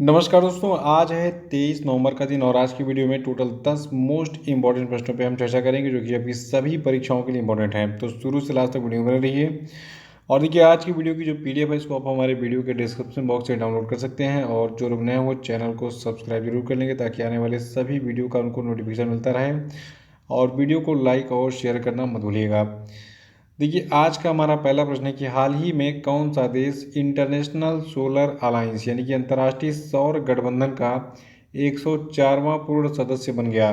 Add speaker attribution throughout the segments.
Speaker 1: नमस्कार दोस्तों, आज है 23 नवंबर का दिन और आज की वीडियो में टोटल 10 मोस्ट इंपॉर्टेंट प्रश्नों पे हम चर्चा करेंगे जो कि आपकी सभी परीक्षाओं के लिए इंपॉर्टेंट हैं। तो शुरू से लास्ट तक वीडियो बने रहिए। और देखिए, आज की वीडियो की जो पीडीएफ है इसको आप हमारे वीडियो के डिस्क्रिप्शन बॉक्स से डाउनलोड कर सकते हैं और जो लोग नए हो चैनल को सब्सक्राइब जरूर कर लेंगे ताकि आने वाले सभी वीडियो का उनको नोटिफिकेशन मिलता रहे। और वीडियो को लाइक और शेयर करना मत भूलिएगा। देखिए, आज का हमारा पहला प्रश्न है कि हाल ही में कौन सा देश इंटरनेशनल सोलर अलायंस यानी कि अंतर्राष्ट्रीय सौर गठबंधन का 104वां पूर्ण सदस्य बन गया।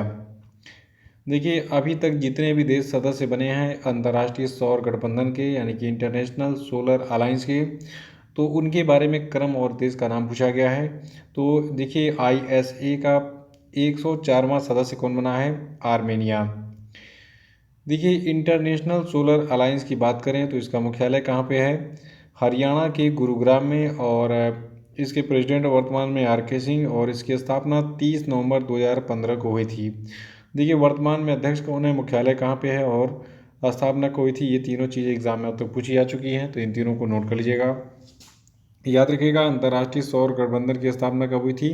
Speaker 1: देखिए, अभी तक जितने भी देश सदस्य बने हैं अंतर्राष्ट्रीय सौर गठबंधन के यानी कि इंटरनेशनल सोलर अलायंस के, तो उनके बारे में क्रम और देश का नाम पूछा गया है। तो देखिए, ISA का 104वां सदस्य कौन बना है? आर्मेनिया। देखिए, इंटरनेशनल सोलर अलायंस की बात करें तो इसका मुख्यालय कहाँ पे है? हरियाणा के गुरुग्राम में। और इसके प्रेसिडेंट वर्तमान में RK सिंह और इसकी स्थापना 30 नवंबर 2015 को हुई थी। देखिए, वर्तमान में अध्यक्ष कौन है, मुख्यालय कहाँ पे है और स्थापना को हुई थी, ये तीनों चीज़ें एग्जाम में अब तक पूछी जा चुकी हैं, तो इन तीनों को नोट कर लीजिएगा। याद रखिएगा, अंतर्राष्ट्रीय सौर गठबंधन की स्थापना कब हुई थी?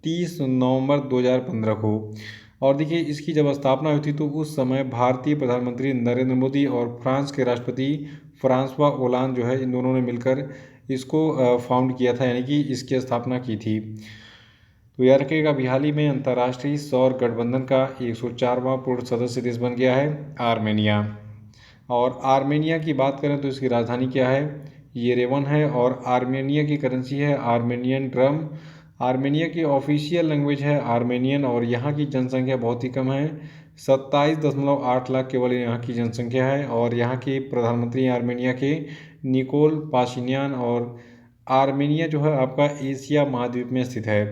Speaker 1: 30 नवंबर 2015 को। और देखिए, इसकी जब स्थापना हुई थी तो उस समय भारतीय प्रधानमंत्री नरेंद्र मोदी और फ्रांस के राष्ट्रपति फ्रांसवा ओलांद जो है, इन दोनों ने मिलकर इसको फाउंड किया था, यानी कि इसकी स्थापना की थी। तो याद रखिएगा, अभी हाल ही में अंतर्राष्ट्रीय सौर गठबंधन का 104वां पूर्ण सदस्य देश बन गया है आर्मेनिया। और आर्मेनिया की बात करें तो इसकी राजधानी क्या है? येरेवन है। और आर्मेनिया की करेंसी है आर्मेनियन ड्रम। आर्मेनिया की ऑफिशियल लैंग्वेज है आर्मेनियन। और यहाँ की जनसंख्या बहुत ही कम है, 27.8 लाख केवल यहाँ की जनसंख्या है। और यहाँ के प्रधानमंत्री आर्मेनिया के निकोल पाशिन्यान। और आर्मेनिया जो है आपका एशिया महाद्वीप में स्थित है।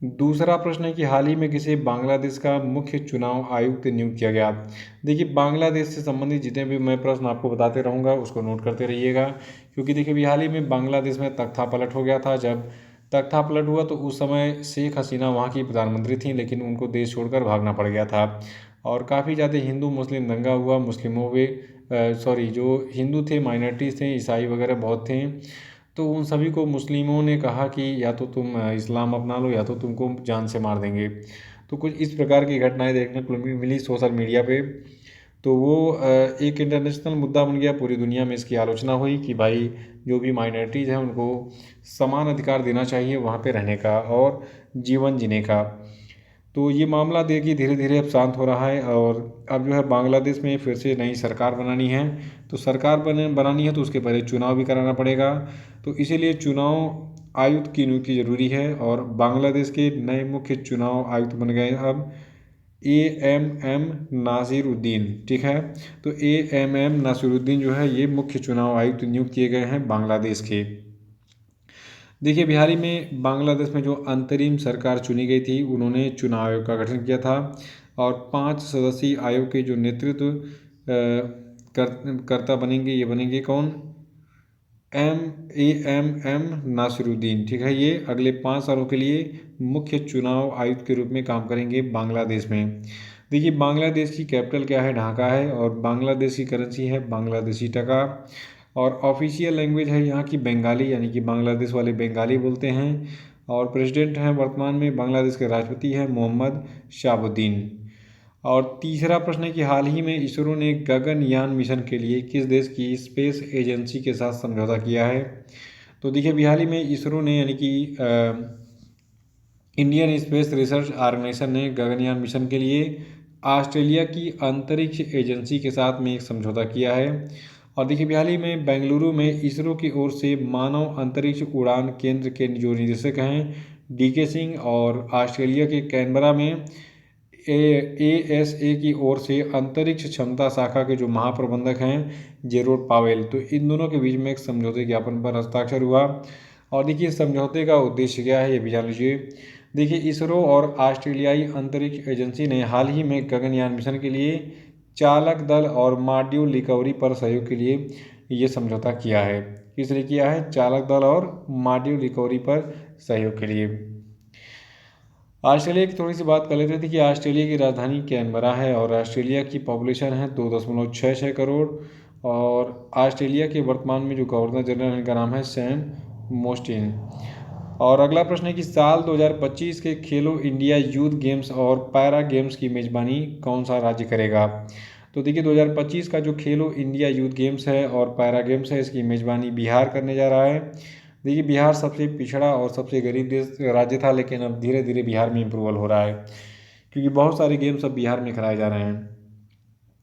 Speaker 1: दूसरा प्रश्न है कि हाल ही में किसे बांग्लादेश का मुख्य चुनाव आयुक्त नियुक्त किया गया? देखिए, बांग्लादेश से संबंधित जितने भी मैं प्रश्न आपको बताते रहूँगा उसको नोट करते रहिएगा, क्योंकि देखिए, अभी हाल ही में बांग्लादेश में तख्ता पलट हो गया था। जब तख्ता पलट हुआ तो उस समय शेख हसीना वहाँ की प्रधानमंत्री थी, लेकिन उनको देश छोड़कर भागना पड़ गया था। और काफ़ी ज़्यादा हिंदू मुस्लिम दंगा हुआ, मुस्लिमों पे सॉरी, जो हिंदू थे माइनॉरिटीज़ थे, ईसाई वगैरह बहुत थे, तो उन सभी को मुस्लिमों ने कहा कि या तो तुम इस्लाम अपना लो या तो तुमको जान से मार देंगे। तो कुछ इस प्रकार की घटनाएं देखने को मिली सोशल मीडिया पे। तो वो एक इंटरनेशनल मुद्दा बन गया, पूरी दुनिया में इसकी आलोचना हुई कि भाई जो भी माइनॉरिटीज़ हैं उनको समान अधिकार देना चाहिए वहाँ पे रहने का और जीवन जीने का। तो ये मामला देखिए धीरे धीरे अब शांत हो रहा है। और अब जो है बांग्लादेश में फिर से नई सरकार बनानी है। तो सरकार बनानी है तो उसके पहले चुनाव भी कराना पड़ेगा। तो इसीलिए चुनाव आयुक्त की नियुक्ति जरूरी है। और बांग्लादेश के नए मुख्य चुनाव आयुक्त बन गए अब AMM नासिरुद्दीन। ठीक है, तो AMM नासिरुद्दीन जो है ये मुख्य चुनाव आयुक्त नियुक्त किए गए हैं बांग्लादेश के। देखिए, बिहार में बांग्लादेश में जो अंतरिम सरकार चुनी गई थी उन्होंने चुनाव आयोग का गठन किया था। और 5 सदस्यीय आयोग के जो नेतृत्व कर्ता बनेंगे, ये बनेंगे कौन? AMM नासिरुद्दीन। ठीक है, ये अगले 5 सालों के लिए मुख्य चुनाव आयुक्त के रूप में काम करेंगे बांग्लादेश में। देखिए, बांग्लादेश की कैपिटल क्या है? ढाका है। और बांग्लादेश की करेंसी है बांग्लादेशी टका। और ऑफिशियल लैंग्वेज है यहाँ की बंगाली, यानी कि बांग्लादेश वाले बंगाली बोलते हैं। और प्रेसिडेंट हैं वर्तमान में बांग्लादेश के राष्ट्रपति हैं मोहम्मद शाहबुद्दीन। और तीसरा प्रश्न है कि हाल ही में इसरो ने गगनयान मिशन के लिए किस देश की स्पेस एजेंसी के साथ समझौता किया है? तो देखिए, अभी हाल ही में इसरो ने यानी कि इंडियन स्पेस रिसर्च ऑर्गेनाइजेशन ने गगनयान मिशन के लिए ऑस्ट्रेलिया की अंतरिक्ष एजेंसी के साथ में एक समझौता किया है। और देखिए, हाल ही में बेंगलुरु में इसरो की ओर से मानव अंतरिक्ष उड़ान केंद्र के जो निदेशक हैं DK सिंह, और ऑस्ट्रेलिया के कैनबरा में ASA की ओर से अंतरिक्ष क्षमता शाखा के जो महाप्रबंधक हैं जेरोड पावेल, तो इन दोनों के बीच में एक समझौते ज्ञापन पर हस्ताक्षर हुआ। और देखिए, समझौते का उद्देश्य क्या है ये भी जान लीजिए। देखिए, इसरो और ऑस्ट्रेलियाई अंतरिक्ष एजेंसी ने हाल ही में गगनयान मिशन के लिए चालक दल और मॉड्यूल रिकवरी पर सहयोग के लिए ये समझौता किया है। किस लिए किया है? चालक दल और मॉड्यूल रिकवरी पर सहयोग के लिए। ऑस्ट्रेलिया की थोड़ी सी बात कर लेते थे कि ऑस्ट्रेलिया की राजधानी कैनबरा है। और ऑस्ट्रेलिया की पॉपुलेशन है 2.66 करोड़। और ऑस्ट्रेलिया के वर्तमान में जो गवर्नर जनरल हैं इनका नाम है सैम मोस्टिन। और अगला प्रश्न है कि साल 2025 के खेलो इंडिया यूथ गेम्स और पैरा गेम्स की मेज़बानी कौन सा राज्य करेगा। तो देखिए 2025 का जो खेलो इंडिया यूथ गेम्स है और पैरा गेम्स है, इसकी मेज़बानी बिहार करने जा रहा है। देखिए बिहार सबसे पिछड़ा और सबसे गरीब देश राज्य था, लेकिन अब धीरे धीरे बिहार में इम्प्रूवल हो रहा है, क्योंकि बहुत सारे गेम्स अब बिहार में कराए जा रहे हैं।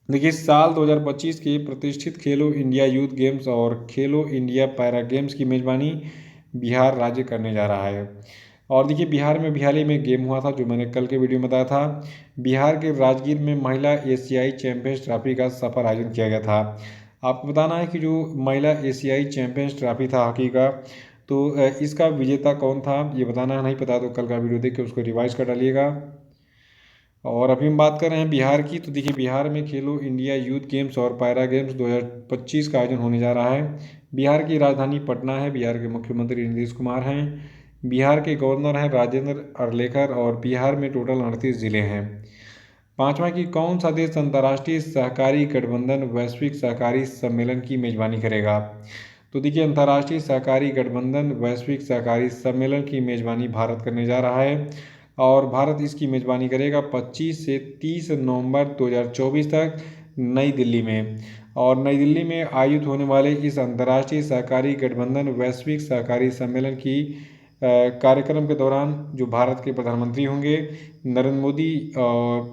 Speaker 1: देखिए साल 2025 के प्रतिष्ठित खेलो इंडिया यूथ गेम्स और खेलो इंडिया पैरा गेम्स की मेज़बानी बिहार राज्य करने जा रहा है। और देखिए बिहार में भी हाल ही में गेम हुआ था, जो मैंने कल के वीडियो में बताया था। बिहार के राजगीर में महिला एशियाई चैंपियंस ट्रॉफी का सफल आयोजन किया गया था। आपको बताना है कि जो महिला एशियाई चैंपियंस ट्रॉफी था हॉकी का, तो इसका विजेता कौन था ये बताना है। नहीं पता तो कल का वीडियो देख के उसको रिवाइज कर डालिएगा। और अभी हम बात कर रहे हैं बिहार की, तो देखिए बिहार में खेलो इंडिया यूथ गेम्स और पैरा गेम्स 2025 का आयोजन होने जा रहा है। बिहार की राजधानी पटना है। बिहार के मुख्यमंत्री नीतीश कुमार हैं। बिहार के गवर्नर हैं राजेंद्र अरलेकर। और बिहार में टोटल 38 जिले हैं। पांचवा कि कौन सा देश अंतर्राष्ट्रीय सहकारी गठबंधन वैश्विक सहकारी सम्मेलन की मेजबानी करेगा। तो देखिए अंतर्राष्ट्रीय सहकारी गठबंधन वैश्विक सहकारी सम्मेलन की मेजबानी भारत करने जा रहा है। और भारत इसकी मेजबानी करेगा 25 से 30 नवंबर 2024 तक नई दिल्ली में। और नई दिल्ली में आयोजित होने वाले इस अंतर्राष्ट्रीय सहकारी गठबंधन वैश्विक सहकारी सम्मेलन की कार्यक्रम के दौरान जो भारत के प्रधानमंत्री होंगे नरेंद्र मोदी,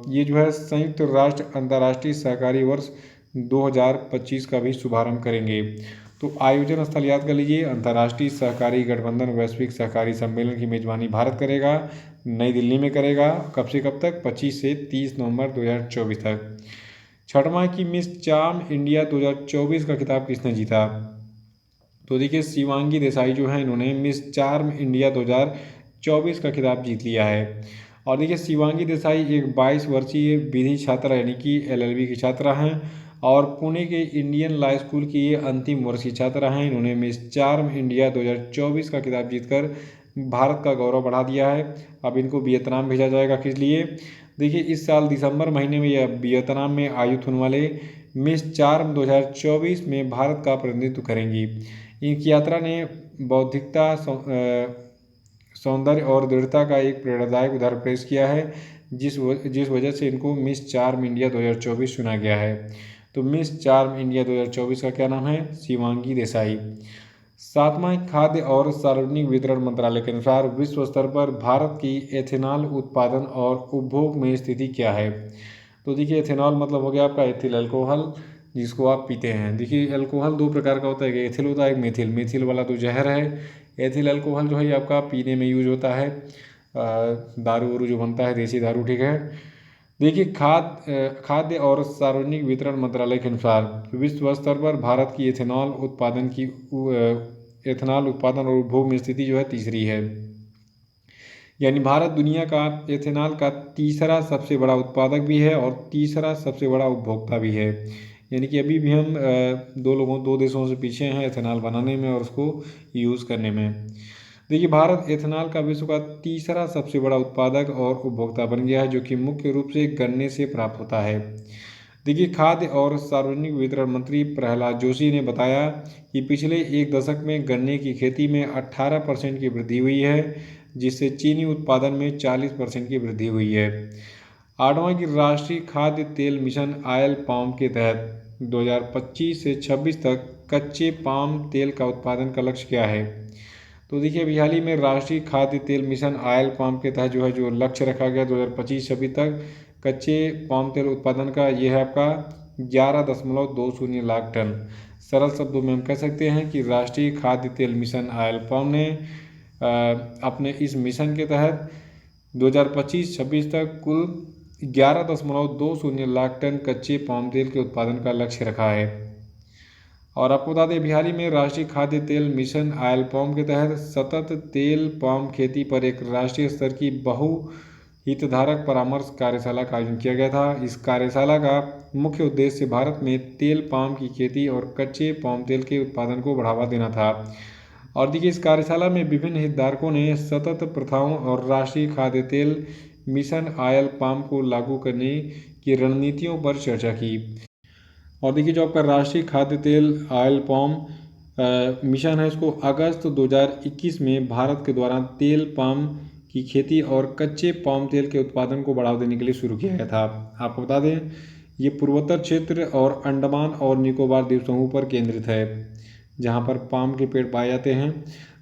Speaker 1: ये जो है संयुक्त राष्ट्र अंतर्राष्ट्रीय सहकारी वर्ष 2025 का भी शुभारंभ करेंगे। तो आयोजन स्थल याद कर लीजिए, अंतर्राष्ट्रीय सहकारी गठबंधन वैश्विक सहकारी सम्मेलन की मेजबानी भारत करेगा, नई दिल्ली में करेगा। कब से कब तक? 25 से 30 नवंबर 2024 तक। छठवां कि मिस चार्म इंडिया 2024 का खिताब किसने जीता। तो देखिए शिवांगी देसाई जो है, इन्होंने मिस चार्म इंडिया 2024 का खिताब जीत लिया है। और देखिए शिवांगी देसाई एक 22 वर्षीय विधि छात्रा यानी कि एलएलबी की छात्रा हैं। और पुणे के इंडियन लॉ स्कूल की ये अंतिम वर्ष की छात्रा हैं। इन्होंने मिस चार्म इंडिया 2024 का खिताब जीतकर भारत का गौरव बढ़ा दिया है। अब इनको वियतनाम भेजा जाएगा। किस लिए? देखिए इस साल दिसंबर महीने में यह वियतनाम में आयोजित होने वाले मिस चार्म 2024 में भारत का प्रतिनिधित्व करेंगी। इनकी यात्रा ने बौद्धिकता, सौंदर्य और दृढ़ता का एक प्रेरणादायक उदाहरण पेश किया है, जिस वजह से इनको मिस चार्म इंडिया 2024 चुना गया है। तो मिस चार्म इंडिया 2024 का क्या नाम है? शिवांगी देसाई। सातवां खाद्य और सार्वजनिक वितरण मंत्रालय के अनुसार विश्व स्तर पर भारत की एथेनॉल उत्पादन और उपभोग में स्थिति क्या है। तो देखिए एथेनॉल मतलब हो गया आपका एथिल अल्कोहल, जिसको आप पीते हैं। देखिए अल्कोहल दो प्रकार का होता है, एक एथिल होता है, एक मेथिल। मेथिल वाला तो जहर है। एथिल अल्कोहल जो है आपका पीने में यूज होता है, दारू वारू जो बनता है, देसी दारू, ठीक है। देखिए खाद्य और सार्वजनिक वितरण मंत्रालय के अनुसार विश्व स्तर पर भारत की एथेनॉल उत्पादन और उपभोग में स्थिति जो है तीसरी है। यानी भारत दुनिया का एथेनॉल का तीसरा सबसे बड़ा उत्पादक भी है और तीसरा सबसे बड़ा उपभोक्ता भी है। यानी कि अभी भी हम दो देशों से पीछे हैं एथेनॉल बनाने में और उसको यूज़ करने में। देखिए भारत एथेनॉल का विश्व का तीसरा सबसे बड़ा उत्पादक और उपभोक्ता बन गया है, जो कि मुख्य रूप से गन्ने से प्राप्त होता है। देखिए खाद्य और सार्वजनिक वितरण मंत्री प्रहलाद जोशी ने बताया कि पिछले एक दशक में गन्ने की खेती में 18% की वृद्धि हुई है, जिससे चीनी उत्पादन में 40% की वृद्धि हुई है। आठवां की राष्ट्रीय खाद्य तेल मिशन ऑयल पाम के तहत 2025 से 26 तक कच्चे पाम तेल का उत्पादन का लक्ष्य क्या है। तो देखिए अभी हाल ही में राष्ट्रीय खाद्य तेल मिशन ऑयल पाम के तहत जो लक्ष्य रखा गया 2025-26 तक कच्चे पाम तेल उत्पादन का, ये है आपका 11.20 लाख टन। सरल शब्दों में हम कह सकते हैं कि राष्ट्रीय खाद्य तेल मिशन ऑयल पाम ने अपने इस मिशन के तहत 2025-26 तक कुल 11.20 लाख टन कच्चे पाम तेल के उत्पादन का लक्ष्य रखा है। और आपको बता दें बिहार में राष्ट्रीय खाद्य तेल मिशन ऑयल पाम के तहत सतत तेल पाम खेती पर एक राष्ट्रीय स्तर की बहु हितधारक परामर्श कार्यशाला का आयोजन किया गया था। इस कार्यशाला का मुख्य उद्देश्य भारत में तेल पाम की खेती और कच्चे पाम तेल के उत्पादन को बढ़ावा देना था। और देखिए इस कार्यशाला में विभिन्न हितधारकों ने सतत प्रथाओं और राष्ट्रीय खाद्य तेल मिशन ऑयल पाम को लागू करने की रणनीतियों पर चर्चा की। और देखिए जो आपका राष्ट्रीय खाद्य तेल ऑयल पाम मिशन है इसको अगस्त 2021 में भारत के द्वारा तेल पाम की खेती और कच्चे पाम तेल के उत्पादन को बढ़ावा देने के लिए शुरू किया गया था। आपको बता दें ये पूर्वोत्तर क्षेत्र और अंडमान और निकोबार द्वीप समूह पर केंद्रित है जहां पर पाम के पेड़ पाए जाते हैं।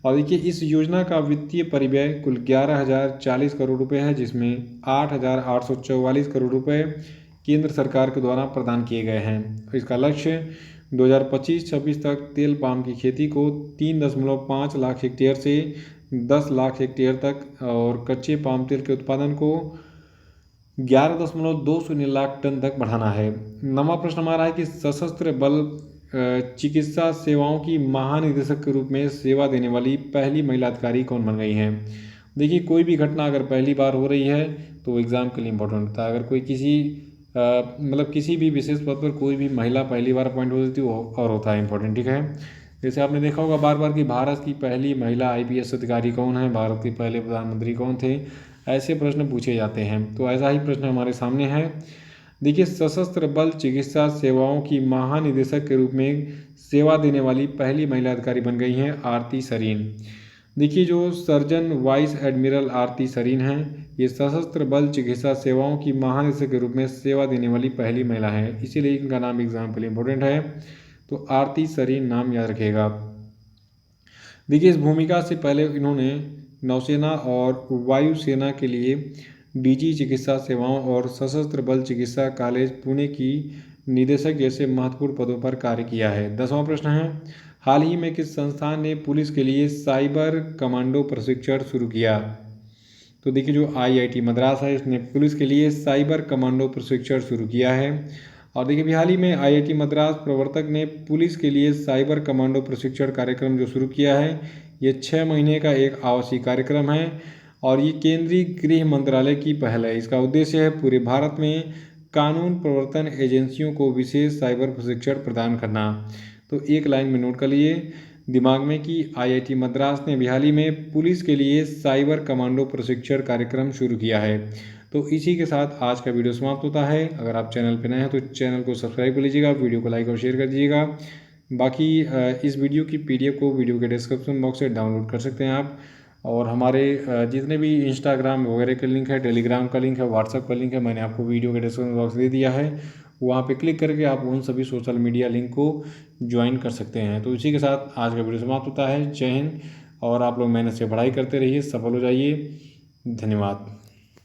Speaker 1: और देखिए इस योजना का वित्तीय परिव्यय कुल 11,040 करोड़ रुपए है जिसमें 8,844 करोड़ रुपए केंद्र सरकार के द्वारा प्रदान किए गए हैं। इसका लक्ष्य 2025-26 तक तेल पाम की खेती को 3.5 लाख हेक्टेयर से 10 लाख हेक्टेयर तक और कच्चे पाम तेल के उत्पादन को 11.20 लाख टन तक बढ़ाना है। नवा प्रश्न हमारा है कि सशस्त्र बल चिकित्सा सेवाओं की महानिदेशक के रूप में सेवा देने वाली पहली महिला अधिकारी कौन बन गई हैं। देखिए कोई भी घटना अगर पहली बार हो रही है तो एग्ज़ाम के लिए इम्पोर्टेंट होता है। अगर कोई मतलब किसी भी विशेष पद पर कोई भी महिला पहली बार अपॉइंट हो जाती है और होता है इम्पोर्टेंट, ठीक है। जैसे आपने देखा होगा बार बार कि भारत की पहली महिला IPS अधिकारी कौन है, भारत के पहले प्रधानमंत्री कौन थे, ऐसे प्रश्न पूछे जाते हैं। तो ऐसा ही प्रश्न हमारे सामने है। देखिए सशस्त्र बल चिकित्सा सेवाओं की महानिदेशक के रूप में सेवा देने वाली पहली महिला अधिकारी बन गई हैं आरती सरीन। देखिए जो सर्जन वाइस एडमिरल आरती सरीन हैं ये सशस्त्र बल चिकित्सा सेवाओं की महानिदेशक के रूप में सेवा देने वाली पहली महिला है, इसीलिए इनका नाम एग्जाम के लिए इम्पोर्टेंट है। तो आरती सरीन नाम याद रखिएगा। देखिए इस भूमिका से पहले इन्होंने नौसेना और वायुसेना के लिए DG चिकित्सा सेवाओं और सशस्त्र बल चिकित्सा कॉलेज पुणे की निदेशक जैसे महत्वपूर्ण पदों पर कार्य किया है। 10वां प्रश्न है हाल ही में किस संस्थान ने पुलिस के लिए साइबर कमांडो प्रशिक्षण शुरू किया। तो देखिए जो IIT मद्रास है इसने पुलिस के लिए साइबर कमांडो प्रशिक्षण शुरू किया है। और देखिए अभी हाल ही में IIT मद्रास प्रवर्तक ने पुलिस के लिए साइबर कमांडो प्रशिक्षण कार्यक्रम जो शुरू किया है ये 6 महीने का एक आवासीय कार्यक्रम है और ये केंद्रीय गृह मंत्रालय की पहल है। इसका उद्देश्य है पूरे भारत में कानून प्रवर्तन एजेंसियों को विशेष साइबर प्रशिक्षण प्रदान करना। तो एक लाइन में नोट कर लिए दिमाग में कि IIT मद्रास ने हाल ही में पुलिस के लिए साइबर कमांडो प्रशिक्षण कार्यक्रम शुरू किया है। तो इसी के साथ आज का वीडियो समाप्त होता है। अगर आप चैनल पर नए हैं तो चैनल को सब्सक्राइब कर लीजिएगा, वीडियो को लाइक और शेयर कर दीजिएगा। बाकी इस वीडियो की PDF को वीडियो के डिस्क्रिप्शन बॉक्स से डाउनलोड कर सकते हैं आप। और हमारे जितने भी इंस्टाग्राम वगैरह के लिंक है, टेलीग्राम का लिंक है, व्हाट्सअप का लिंक है, मैंने आपको वीडियो के डिस्क्रिप्शन बॉक्स दे दिया है। वहाँ पे क्लिक करके आप उन सभी सोशल मीडिया लिंक को ज्वाइन कर सकते हैं। तो इसी के साथ आज का वीडियो समाप्त होता है। जय हिंद। और आप लोग मेहनत से पढ़ाई करते रहिए, सफल हो जाइए। धन्यवाद।